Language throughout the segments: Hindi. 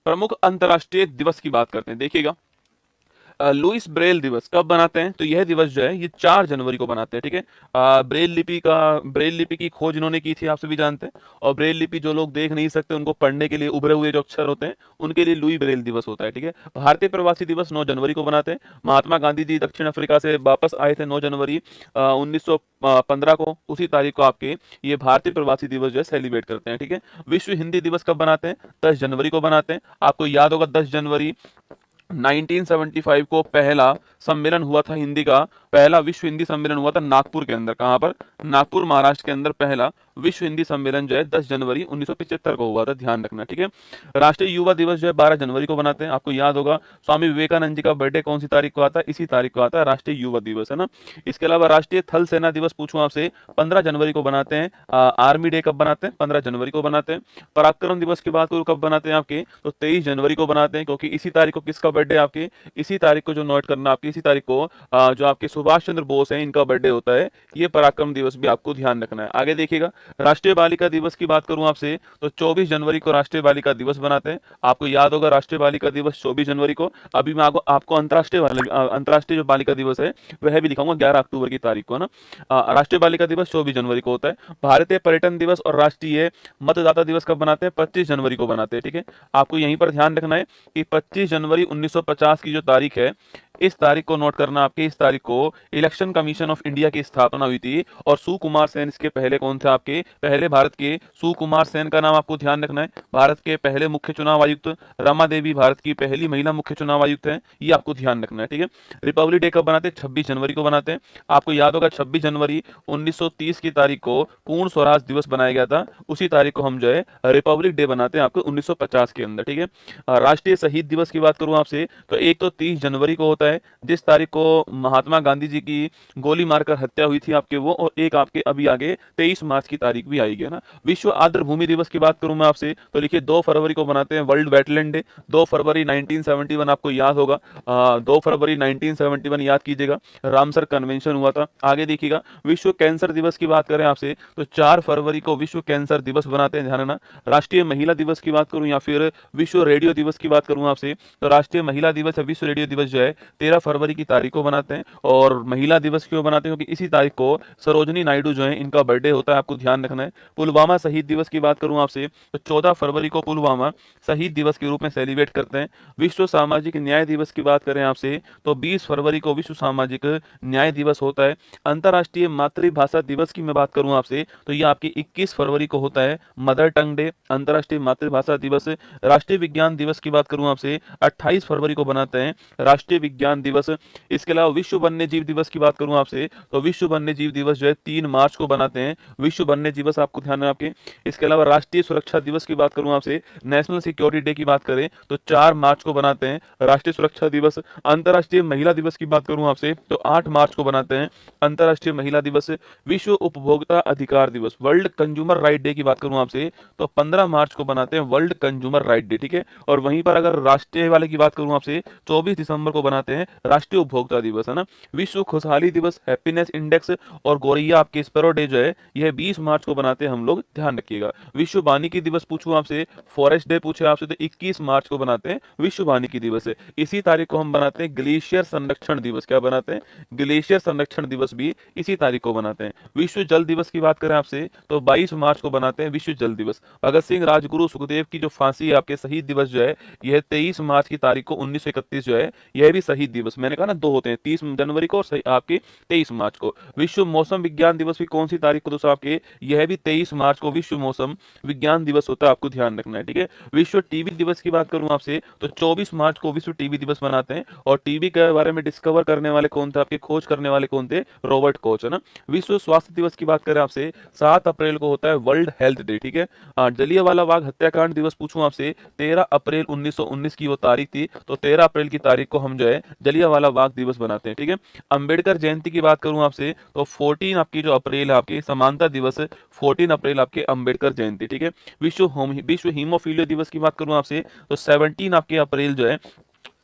प्रमुख अंतर्राष्ट्रीय दिवस की बात करते हैं, देखिएगा। लुइस ब्रेल दिवस कब बनाते हैं? तो यह दिवस जो है ये 4 जनवरी को बनाते हैं, ठीक है। ब्रेल लिपि की खोज इन्होंने की थी, आप सभी जानते हैं। और ब्रेल लिपि जो लोग देख नहीं सकते उनको पढ़ने के लिए उभरे हुए जो अक्षर होते हैं उनके लिए लुई ब्रेल दिवस होता है, ठीक है। भारतीय प्रवासी दिवस 9 जनवरी को बनाते हैं। महात्मा गांधी जी दक्षिण अफ्रीका से वापस आए थे 9 जनवरी 1915 को, उसी तारीख को आपके ये भारतीय प्रवासी दिवस जो है सेलिब्रेट करते हैं, ठीक है। विश्व हिंदी दिवस कब बनाते हैं? 10 जनवरी को बनाते हैं। आपको याद होगा 10 जनवरी 1975 को पहला सम्मेलन हुआ था हिंदी का, पहला विश्व हिंदी सम्मेलन हुआ था नागपुर के अंदर। कहां पर? नागपुर महाराष्ट्र के अंदर पहला विश्व हिंदी सम्मेलन जो है 10 जनवरी 1975 को हुआ था, ध्यान रखना, ठीक है। राष्ट्रीय युवा दिवस जो है 12 जनवरी को बनाते हैं। आपको याद होगा स्वामी विवेकानंद जी का बर्थडे कौन सी तारीख को आता है? इसी तारीख को आता है राष्ट्रीय युवा दिवस, है ना। इसके अलावा राष्ट्रीय थल सेना दिवस पूछूं आपसे, 15 जनवरी को बनाते हैं। आर्मी डे कब बनाते हैं? 15 जनवरी को बनाते हैं। पराक्रम दिवस की बात करूं कब बनाते हैं आपके? तो 23 जनवरी को बनाते हैं, क्योंकि इसी तारीख को किसका बर्थडे आपके? इसी तारीख को जो नोट करना आपकी, इसी तारीख को जो आपके सुभाष चंद्र बोस हैं इनका बर्थडे होता है। ये पराक्रम दिवस भी आपको ध्यान रखना है। आगे देखिएगा, राष्ट्रीय बालिका दिवस की बात करूं आपसे तो 24 जनवरी को राष्ट्रीय बालिका दिवस बनाते हैं। आपको याद होगा राष्ट्रीय बालिका दिवस 24 जनवरी को। अभी मैं आपको अंतर्राष्ट्रीय जो बालिका दिवस है वह भी लिखाऊंगा 11 अक्टूबर की तारीख को, ना। राष्ट्रीय बालिका दिवस 24 जनवरी को होता है। भारतीय पर्यटन दिवस और राष्ट्रीय मतदाता दिवस कब बनाते हैं? 25 जनवरी को बनाते हैं, ठीक है। आपको यहीं पर ध्यान रखना है कि 25 जनवरी 1950 की जो तारीख है, इस तारीख को नोट करना आपके। इस तारीख को इलेक्शन कमीशन ऑफ इंडिया की स्थापना हुई थी और सुकुमार सेन इसके पहले कौन थे आपके? पहले भारत के सुकुमार सेन का नाम आपको ध्यान रखना है। भारत के पहले मुख्य चुनाव आयुक्त। रमा देवी भारत की पहली महिला मुख्य चुनाव आयुक्त है, ये आपको ध्यान रखना है, ठीक है। रिपब्लिक डे कब बनाते हैं? 26 जनवरी को बनाते हैं। आपको याद होगा 26 जनवरी 1930 की तारीख को पूर्ण स्वराज दिवस बनाया गया था, उसी तारीख को हम जो है रिपब्लिक डे बनाते हैं आपको 1950 के अंदर, ठीक है। राष्ट्रीय शहीद दिवस की बात करूं आपसे तो एक तो 30 जनवरी को होता है, जिस तारीख को महात्मा गांधी जी की गोली मारकर हत्या हुई थी आपके वो, और एक आपके अभी आगे 23 मार्च की तारीख भी आएगी, है ना। विश्व आर्द्र भूमि दिवस की बात करूं मैं आपसे तो लिखिए 2 फरवरी को बनाते हैं वर्ल्ड वेटलैंड डे। 2 फरवरी 1971 आपको याद होगा, 2 फरवरी 1971 याद कीजिएगा, रामसर कन्वेंशन हुआ था। आगे देखिएगा, विश्व कैंसर दिवस की बात करें आपसे तो 4 फरवरी को विश्व कैंसर दिवस बनाते हैं, ध्यान रखना। राष्ट्रीय महिला दिवस की बात करूं या फिर विश्व रेडियो दिवस की बात करूं आपसे तो राष्ट्रीय महिला दिवस या विश्व रेडियो दिवस जो है 13 फरवरी की तारीख को बनाते हैं। और महिला दिवस क्यों बनाते हैं? क्योंकि इसी तारीख को सरोजनी नायडू जो है इनका बर्थडे होता है, आपको ध्यान रखना है। पुलवामा शहीद दिवस की बात करूं आपसे तो 14 फरवरी को पुलवामा शहीद दिवस के रूप में सेलिब्रेट करते हैं। विश्व सामाजिक न्याय दिवस की बात करें आपसे तो 20 फरवरी को विश्व सामाजिक न्याय दिवस होता है। अंतर्राष्ट्रीय मातृभाषा दिवस की मैं बात करूं आपसे तो ये आपकी 21 फरवरी को होता है, मदर टंग डे, अंतर्राष्ट्रीय मातृभाषा दिवस। राष्ट्रीय विज्ञान दिवस की बात करूं आपसे 28 फरवरी को बनाते हैं राष्ट्रीय विज्ञान दिवस। इसके अलावा विश्व वन्य जीव दिवस की बात करूं आपसे तो विश्व वन्य जीव दिवस जो है 3 मार्च को बनाते हैं, विश्व वन्य दिवस आपको ध्यान है आपके। इसके अलावा राष्ट्रीय सुरक्षा दिवस की बात करूं आपसे, नेशनल सिक्योरिटी डे की बात करें तो 4 मार्च को बनाते हैं राष्ट्रीय सुरक्षा दिवस। अंतर्राष्ट्रीय महिला दिवस की बात करूं आपसे तो 8 मार्च को बनाते हैं अंतर्राष्ट्रीय महिला दिवस। विश्व उपभोक्ता अधिकार दिवस, वर्ल्ड कंज्यूमर राइट डे की बात करूं आपसे तो 15 मार्च को बनाते हैं वर्ल्ड कंज्यूमर राइट डे, ठीक है। और वहीं पर अगर राष्ट्रीय वाले की बात करूं आपसे 24 दिसंबर को बनाते हैं राष्ट्रीय उपभोक्ता दिवस, है ना। विश्व खुशहाली दिवस, हैप्पीनेस इंडेक्स और गोरैया आपके स्पैरो डे जो है यह 20 मार्च को बनाते हैं हम लोग, ध्यान रखिएगा। विश्व वानिकी दिवस पूछूं आपसे, फॉरेस्ट डे पूछे आपसे तो 21 मार्च को बनाते हैं विश्व वानिकी दिवस। इसी तारीख को हम बनाते हैं ग्लेशियर संरक्षण दिवस। क्या बनाते हैं? ग्लेशियर संरक्षण दिवस भी इसी तारीख को बनाते हैं। विश्व जल दिवस की बात करें आपसे तो 22 मार्च को बनाते हैं विश्व जल दिवस। भगत सिंह, राजगुरु, सुखदेव की जो फांसी है आपके शहीद दिवस जो है यह 23 मार्च की तारीख को 1931 जो है यह भी शहीद दिवस। मैंने कहा ना 2 होते हैं, 30 जनवरी को और आपके 23 मार्च को। विश्व मौसम विज्ञान दिवस भी कौन सी तारीख को दोस्तों आपके? यह भी 23 मार्च को विश्व मौसम विज्ञान दिवस होता है, आपको ध्यान रखना है, ठीक है। विश्व टीबी दिवस की बात करूं आपसे तो 24 मार्च को विश्व टीबी दिवस मनाते हैं। और टीबी के बारे में डिस्कवर करने वाले कौन थे आपके? खोज करने वाले कौन थे? रॉबर्ट कोच, है ना। विश्व स्वास्थ्य दिवस की बात करें आपसे 7 अप्रैल को होता है वर्ल्ड हेल्थ डे, ठीक है। जलियांवाला बाग हत्याकांड दिवस पूछूं आपसे 13 अप्रैल 1919 की वो तारीख थी, तो 13 अप्रैल की तारीख को हम जो है जलियांवाला बाग दिवस बनाते हैं, ठीक है। अंबेडकर जयंती की बात करूं आपसे तो 14 आपकी जो अप्रैल है आपकी समानता दिवस, 14 अप्रैल आपके अंबेडकर जयंती, ठीक है। विश्व हीमोफीलिया दिवस की बात करूं आपसे तो 17 आपके अप्रैल जो है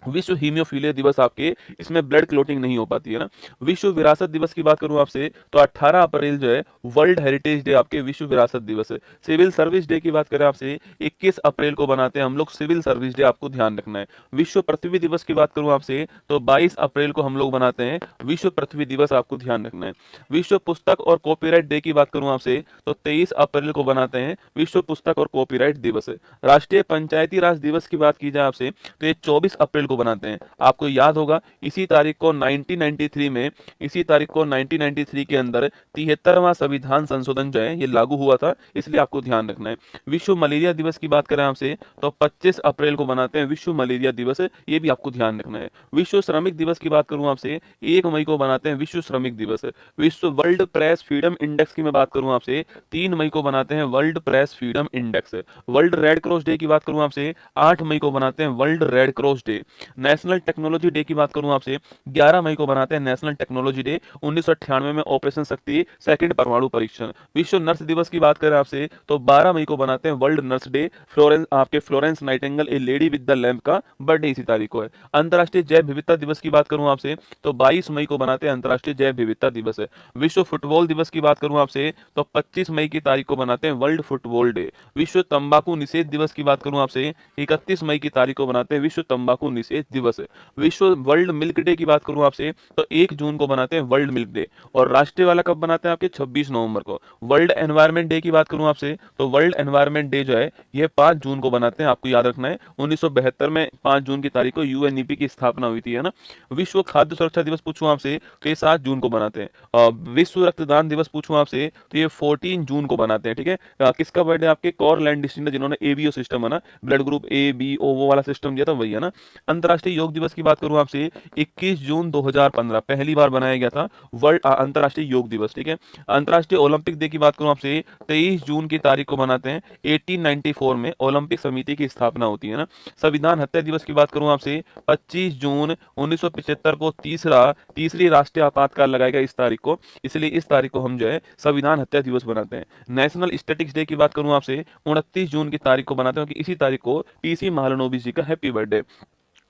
विश्व हीमोफीलिया दिवस आपके, इसमें ब्लड क्लोटिंग नहीं हो पाती है ना। विश्व विरासत दिवस की बात करूं आपसे तो 18 अप्रैल जो है वर्ल्ड हेरिटेज डे आपके विश्व विरासत दिवस है। सिविल सर्विस डे की बात करें आपसे 21 अप्रैल को बनाते हैं हम लोग सिविल सर्विस डे, आपको ध्यान रखना है। विश्व पृथ्वी दिवस की बात करूं आपसे तो 22 अप्रैल को हम लोग बनाते हैं विश्व पृथ्वी दिवस, आपको ध्यान रखना है। विश्व पुस्तक और कॉपीराइट डे की बात करूं आपसे तो 23 अप्रैल को बनाते हैं विश्व पुस्तक और कॉपीराइट दिवस है। राष्ट्रीय पंचायती राज दिवस की बात की जाए आपसे तो ये 24 अप्रैल को बनाते हैं। आपको याद होगा इसी तारीख को 1993 में, इसी तारीख को 1993 के अंदर 73वां संविधान संशोधन जो है ये लागू हुआ था, इसलिए आपको ध्यान रखना है। विश्व मलेरिया दिवस की बात करें आपसे तो 25 अप्रैल को बनाते हैं विश्व मलेरिया दिवस, ये भी आपको ध्यान रखना है। विश्व श्रमिक दिवस की बात करूं आपसे 1 मई को बनाते हैं विश्व श्रमिक दिवस। विश्व वर्ल्ड प्रेस फ्रीडम इंडेक्स की मैं बात करूं आपसे 3 मई को बनाते हैं world press freedom index. World red cross day की बात करूं आपसे 8 मई को बनाते हैं world red cross day. National technology day की बात करूं आपसे 11 मई को बनाते हैं नेशनल टेक्नोलॉजी डे। 1998 में ऑपरेशन शक्ति सेकंड परमाणु परीक्षण। विश्व नर्स दिवस की बात करें आपसे तो 12 मई को बनाते हैं world nurse day. Florence Nightingale A lady with the lamp का बर्थडे इसी तारीख को है। अंतर्राष्ट्रीय जैव विविधता दिवस की बात करूं आपसे तो 22 मई को बनाते हैं अंतर्राष्ट्रीय जैव विविधता दिवस है। विश्व फुटबॉल दिवस की बात करूं आपसे तो 25 मई की तारीख को बनाते हैं वर्ल्ड फुटबॉल डे। विश्व तंबाकू निषेध दिवस की बात करूं आपसे 31 मई की तारीख को बनाते हैं विश्व तंबाकू निषेध दिवस। विश्व वर्ल्ड मिल्क डे की बात करूं आपसे तो 1 जून को बनाते हैं वर्ल्ड मिल्क डे। और राष्ट्रीय वाला कब बनाते हैं आपके 26 नवंबर को। वर्ल्ड एनवायरनमेंट डे की बात करूं आपसे तो वर्ल्ड एनवायरनमेंट डे जो है यह 5 जून को बनाते हैं, आपको याद रखना है। 1972 में 5 जून की तारीख को यूएनईपी की स्थापना हुई थी, है ना। विश्व खाद्य सुरक्षा दिवस पूछूं आपसे तो ये 7 जून को बनाते हैं। और विश्व रक्तदान दिवस पूछूं आपसे तो ये 14 जून को बनाते हैं, ठीक है। किसका बर्थडे आपके कॉरलैंड डिस्टिलर जिन्होंने एबीओ सिस्टम है ना, blood group A B O वो वाला सिस्टम दिया था, वही है ना। अंतर्राष्ट्रीय योग दिवस की बात करूं आपसे 21 जून 2015 पहली बार बनाया गया था वर्ल्ड अंतर्राष्ट्रीय योग दिवस, ठीक है। अंतर्राष्ट्रीय ओलंपिक डे की बात करूं आपसे 23 जून की तारीख को बनाते हैं। 1894 में ओलंपिक समिति की स्थापना होती है ना। संविधान हत्या दिवस की बात करूं आपसे 25 जून 1975 को तीसरी राष्ट्रीय आपातकाल लगाया गया इस तारीख को, इसलिए इस तारीख को हम जो है संविधान हत्या दिवस बनाते हैं। नेशनल स्टैटिक्स डे की बात करूं आपसे 29 जून की तारीख को बनाते हैं कि इसी तारीख को टीसी महालनोबिस जी का हैप्पी बर्थडे।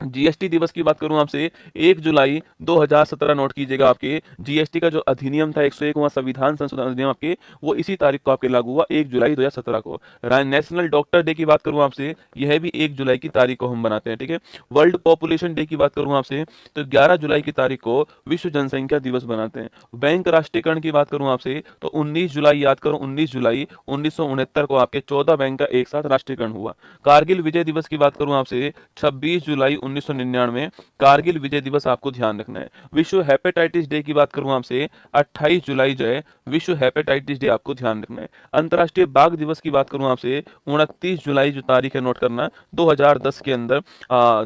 जीएसटी दिवस की बात करूं आपसे 1 जुलाई 2017 नोट कीजिएगा, आपके जीएसटी का जो अधिनियम था 101वां संविधान संशोधन अधिनियम आपके वो इसी तारीख को आपके लागू हुआ 1 जुलाई 2017 को। नेशनल डॉक्टर डे की बात करूं आपसे यह भी 1 जुलाई की तारीख को हम बनाते हैं, ठीक है। वर्ल्ड पॉपुलेशन डे की बात करूं आपसे तो 11 जुलाई की तारीख को विश्व जनसंख्या दिवस बनाते हैं। बैंक राष्ट्रीयकरण की बात करूं आपसे तो 19 जुलाई, याद करो 19 जुलाई 1969 को आपके 14 बैंक का एक साथ राष्ट्रीयकरण हुआ। कारगिल विजय दिवस की बात करूं आपसे 26 जुलाई 1999 कारगिल विजय दिवस, आपको ध्यान रखना है। विश्व हेपेटाइटिस डे की बात करूं आपसे 28 जुलाई जो है विश्व हेपेटाइटिस डे, आपको ध्यान रखना है। अंतर्राष्ट्रीय बाघ दिवस की बात करूं आपसे 29 जुलाई जो तारीख है नोट करना 2010 के अंदर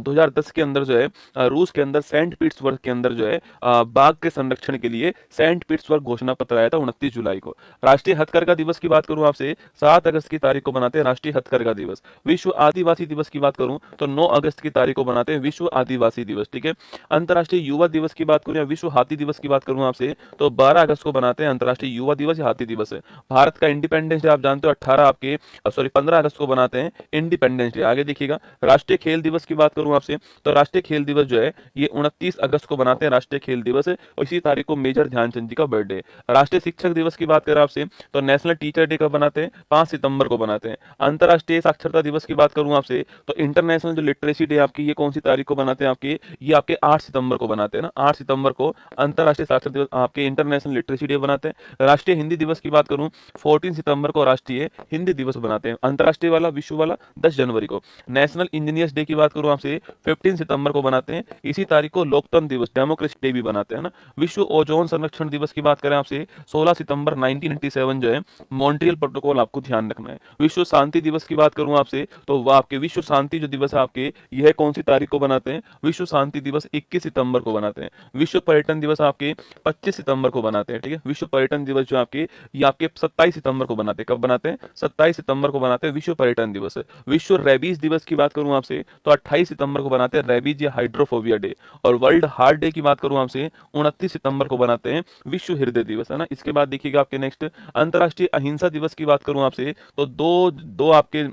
2010 के अंदर जो है रूस के अंदर सेंट पीटर्सबर्ग के अंदर जो है बाघ के संरक्षण के लिए सेंट पीटर्सबर्ग घोषणा पत्र आया था 29 जुलाई को। राष्ट्रीय हथकरघा दिवस की बात करूं आपसे 7 अगस्त की तारीख को बनाते हैं राष्ट्रीय हथकरघा दिवस। विश्व आदिवासी दिवस की बात करूं तो 9 अगस्त की तारीख को बनाते हैं विश्व आदिवासी दिवस, ठीक है। अंतर्राष्ट्रीय युवा दिवस की बात करूं या विश्व हाथी दिवस की बात करूं आपसे तो 12 अगस्त को बनाते हैं अंतर्राष्ट्रीय युवा दिवस या हाथी दिवस है। भारत का इंडिपेंडेंस डे आप जानते हो 15 अगस्त को बनाते हैं इंडिपेंडेंस डे। आगे देखिएगा राष्ट्रीय खेल दिवस की बात करूं आपसे तो राष्ट्रीय खेल दिवस जो है ये 29 अगस्त को बनाते हैं राष्ट्रीय खेल दिवस है, और इसी तारीख को मेजर ध्यानचंद जी का बर्थडे। राष्ट्रीय शिक्षक दिवस की बात करें आपसे तो नेशनल टीचर डे कब बनाते हैं 5 सितंबर को बनाते हैं। अंतर्राष्ट्रीय साक्षरता दिवस की बात करूं आपसे तो इंटरनेशनल जो लिटरेसी डे आपकी ये कौन सी तारीख को बनाते हैं आपके, ये आपके 8 सितंबर को बनाते हैं ना। 8 सितंबर को अंतर्राष्ट्रीय साक्षरता दिवस आपके इंटरनेशनल लिटरेसी डे बनाते हैं। राष्ट्रीय हिंदी दिवस की बात करूं 14 सितंबर को राष्ट्रीय हिंदी दिवस बनाते हैं। अंतर्राष्ट्रीय वाला विश्व वाला 10 जनवरी को। नेशनल इंजीनियर्स डे की बात करूं आपसे 15 सितंबर को बनाते हैं। इसी तारीख को लोकतंत्र दिवस डेमोक्रेसी डे भी बनाते हैं ना। विश्व ओजोन संरक्षण दिवस की बात करें आपसे 16 सितंबर 1987 जो है मॉन्ट्रियल प्रोटोकॉल, आपको ध्यान रखना है। विश्व शांति दिवस की बात करूं आपसे तो वह आपके विश्व शांति जो दिवस है आपके यह कौन सी तारीख को बनाते हैं, विश्व शांति दिवस 21 सितंबर को बनाते हैं। विश्व पर्यटन दिवस आपके 25 सितंबर को बनाते हैं, ठीक है। विश्व पर्यटन दिवस जो आपके ये आपके 27 सितंबर को बनाते हैं। कब बनाते हैं 27 सितंबर को बनाते हैं विश्व पर्यटन दिवस। विश्व रेबीज दिवस की बात करूं आपसे तो 28 सितंबर को बनाते हैं रेबीज या हाइड्रोफोबिया डे। और वर्ल्ड हार्ट डे की बात करूं आपसे 29 सितंबर को बनाते हैं विश्व हृदय दिवस, है ना। इसके बाद देखिएगा आपके नेक्स्ट अंतर्राष्ट्रीय अहिंसा दिवस की बात करूं आपसे तो दो आपके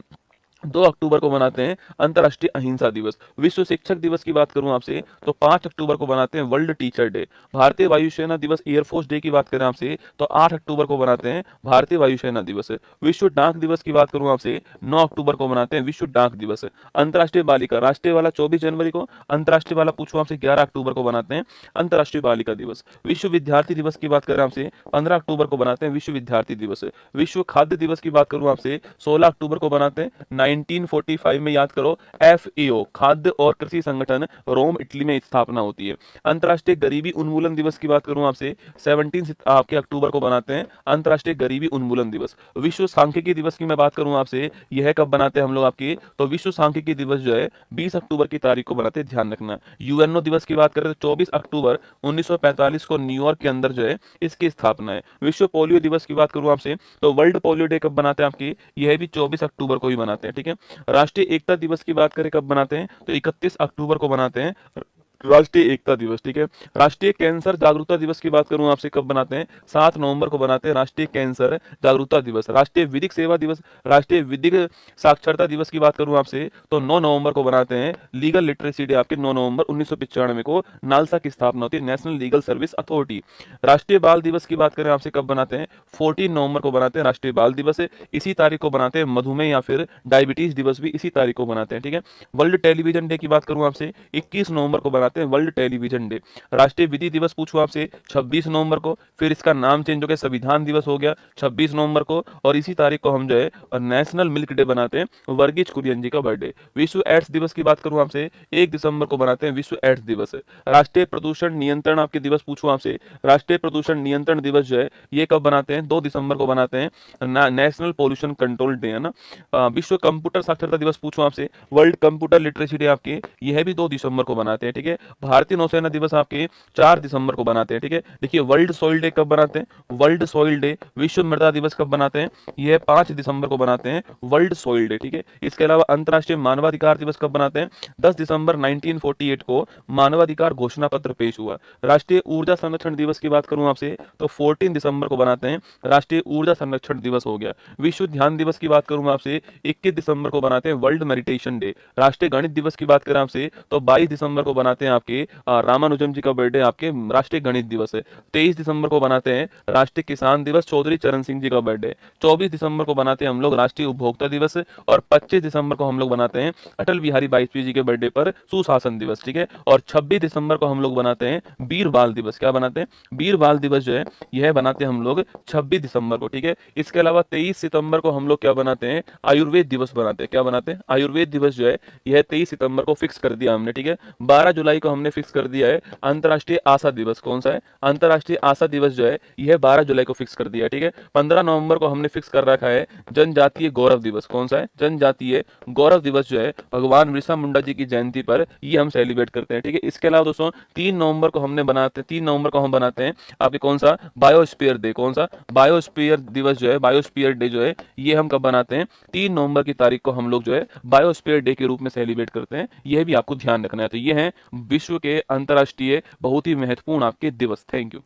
2 अक्टूबर को मनाते हैं अंतर्राष्ट्रीय अहिंसा दिवस। विश्व शिक्षक दिवस की बात करूं आपसे तो 5 अक्टूबर को मनाते हैं वर्ल्ड टीचर डे। भारतीय वायुसेना दिवस एयरफोर्स डे की बात करें आपसे तो 8 अक्टूबर को मनाते हैं भारतीय वायुसेना दिवस। विश्व डाक दिवस की बात करूं आपसे 9 अक्टूबर को मनाते हैं विश्व डाक दिवस। अंतर्राष्ट्रीय बालिका राष्ट्रीय वाला 24 जनवरी को, अंतर्राष्ट्रीय वाला पूछूं आपसे 11 अक्टूबर को मनाते हैं अंतर्राष्ट्रीय बालिका दिवस। विश्व विद्यार्थी दिवस की बात करें आपसे 15 अक्टूबर को बनाते हैं विश्व विद्यार्थी दिवस। विश्व खाद्य दिवस की बात करूं आपसे 16 अक्टूबर को बनाते हैं 1945 में, याद करो, एफएओ खाद्य और कृषि संगठन रोम इटली में स्थापना होती है। अंतर्राष्ट्रीय गरीबी उन्मूलन दिवस की बात करूं आपसे 17 आपके अक्टूबर को बनाते हैं अंतर्राष्ट्रीय गरीबी उन्मूलन दिवस। विश्व सांख्यिकी दिवस की मैं बात करूं आपसे, यह कब बनाते हैं हम लोग आपकी, तो विश्व सांख्यिकी दिवस जो है 20 अक्टूबर की तारीख को बनाते हैं, ध्यान रखना। यूएनओ दिवस की बात करें तो 24 अक्टूबर 1945 को न्यूयॉर्क के अंदर जो है इसकी स्थापना है। विश्व पोलियो दिवस की बात करूं आपसे तो वर्ल्ड पोलियो डे कब बनाते हैं आपकी, यह भी 24 अक्टूबर को ही बनाते हैं, ठीक है। राष्ट्रीय एकता दिवस की बात करें कब बनाते हैं तो 31 अक्टूबर को बनाते हैं राष्ट्रीय एकता दिवस, ठीक है। राष्ट्रीय कैंसर जागरूकता दिवस की बात करूं आपसे कब बनाते हैं, 7 नवंबर को बनाते हैं राष्ट्रीय कैंसर जागरूकता दिवस। राष्ट्रीय विधिक सेवा दिवस, राष्ट्रीय विधिक साक्षरता दिवस की बात करूं आपसे तो 9 नवंबर को बनाते हैं लीगल लिटरेसी डे आपके 9 नवंबर 1995 को नालसा की स्थापना होती है, नेशनल लीगल सर्विस अथॉरिटी। राष्ट्रीय बाल दिवस की बात करें आपसे कब बनाते हैं, 14 नवंबर को बनाते हैं राष्ट्रीय बाल दिवस। इसी तारीख को बनाते हैं मधुमेह या फिर डायबिटीज दिवस भी इसी तारीख को बनाते हैं, ठीक है। वर्ल्ड टेलीविजन डे की बात करूं आपसे 21 नवंबर को बनाते हैं वर्ल्ड टेलीविजन डे। राष्ट्रीय विधि दिवस पूछूं आपसे 26 नवंबर को, फिर इसका नाम चेंज हो गया संविधान दिवस हो गया 26 नवंबर को, और इसी तारीख को हम जो है नेशनल मिल्क डे बनाते हैं, वर्गीज कुरियन जी का बर्थडे। विश्व एड्स दिवस की बात करूं आपसे 1 दिसंबर को बनाते हैं विश्व एड्स दिवस। राष्ट्रीय प्रदूषण नियंत्रण आपके दिवस पूछूं आपसे, राष्ट्रीय प्रदूषण नियंत्रण दिवस जो है ये कब बनाते हैं, 2 दिसंबर को बनाते हैं नेशनल पोल्यूशन कंट्रोल डे, है ना। विश्व कंप्यूटर साक्षरता दिवस पूछूं आपसे, वर्ल्ड कंप्यूटर लिटरेसी डे आपके यह भी 2 दिसंबर को बनाते हैं, ठीक है। भारतीय नौसेना दिवस आपके 4 दिसंबर को बनाते हैं, ठीक है। देखिए वर्ल्ड सॉइल डे कब बनाते हैं, वर्ल्ड सॉइल डे विश्व मृदा दिवस कब बनाते हैं, यह 5 दिसंबर को बनाते हैं वर्ल्ड सॉइल डे, ठीक है। इसके अलावा अंतर्राष्ट्रीय मानवाधिकार दिवस कब बनाते हैं, 10 दिसंबर 1948 को मानवाधिकार घोषणा पत्र पेश हुआ। राष्ट्रीय ऊर्जा संरक्षण दिवस की बात करूं आपसे तो 14 दिसंबर को बनाते हैं राष्ट्रीय ऊर्जा संरक्षण दिवस हो गया। विश्व ध्यान दिवस की बात करूं आपसे 21 दिसंबर को बनाते हैं वर्ल्ड मेडिटेशन डे। राष्ट्रीय गणित दिवस की बात करें आपसे तो 22 दिसंबर को बनाते हैं आपके रामानुजम जी का बर्थडे, आपके राष्ट्रीय गणित दिवस है। 23 दिसंबर को बनाते हैं राष्ट्रीय किसान दिवस, चौधरी चरण सिंह जी का बर्थडे। 24 दिसंबर को बनाते हैं हम लोग राष्ट्रीय उपभोक्ता दिवस, और 25 दिसंबर को हम लोग बनाते हैं अटल बिहारी वाजपेयी जी के बर्थडे पर सुशासन दिवस, ठीक है। और 26 दिसंबर को हम लोग बनाते हैं वीर बाल दिवस। क्या बनाते हैं, वीर बाल दिवस जो है यह बनाते हैं हम लोग 26 दिसंबर को, ठीक है। इसके अलावा 23 सितंबर को हम लोग क्या बनाते हैं, आयुर्वेद दिवस बनाते हैं। क्या बनाते हैं, आयुर्वेद दिवस जो है यह 23 सितंबर को फिक्स कर दिया हमने, ठीक है। 12 जुलाई को हमने फिक्स कर दिया है अंतर्राष्ट्रीय आशा दिवस। कौन सा है, अंतर्राष्ट्रीय आशा दिवस जो है यह 12 जुलाई को फिक्स कर दिया है, ठीक है। 15 नवंबर को हमने फिक्स कर रखा है जनजातीय गौरव दिवस। कौन सा है, जनजातीय गौरव दिवस जो है भगवान बिरसा मुंडा जी की जयंती पर ये हम सेलिब्रेट करते हैं, ठीक है। इसके अलावा दोस्तों 3 नवंबर को हमने बनाते हैं, 3 नवंबर को हम बनाते हैं आपके कौन सा, बायोस्फीयर डे। कौन सा, बायोस्फीयर दिवस जो है, बायोस्फीयर डे जो है ये हम कब बनाते हैं, 3 नवंबर की तारीख को हम लोग जो है बायोस्फीयर डे के रूप में सेलिब्रेट करते हैं। यह भी आपको ध्यान रखना है। तो ये हैं विश्व के अंतर्राष्ट्रीय बहुत ही महत्वपूर्ण आपके दिवस। Thank you.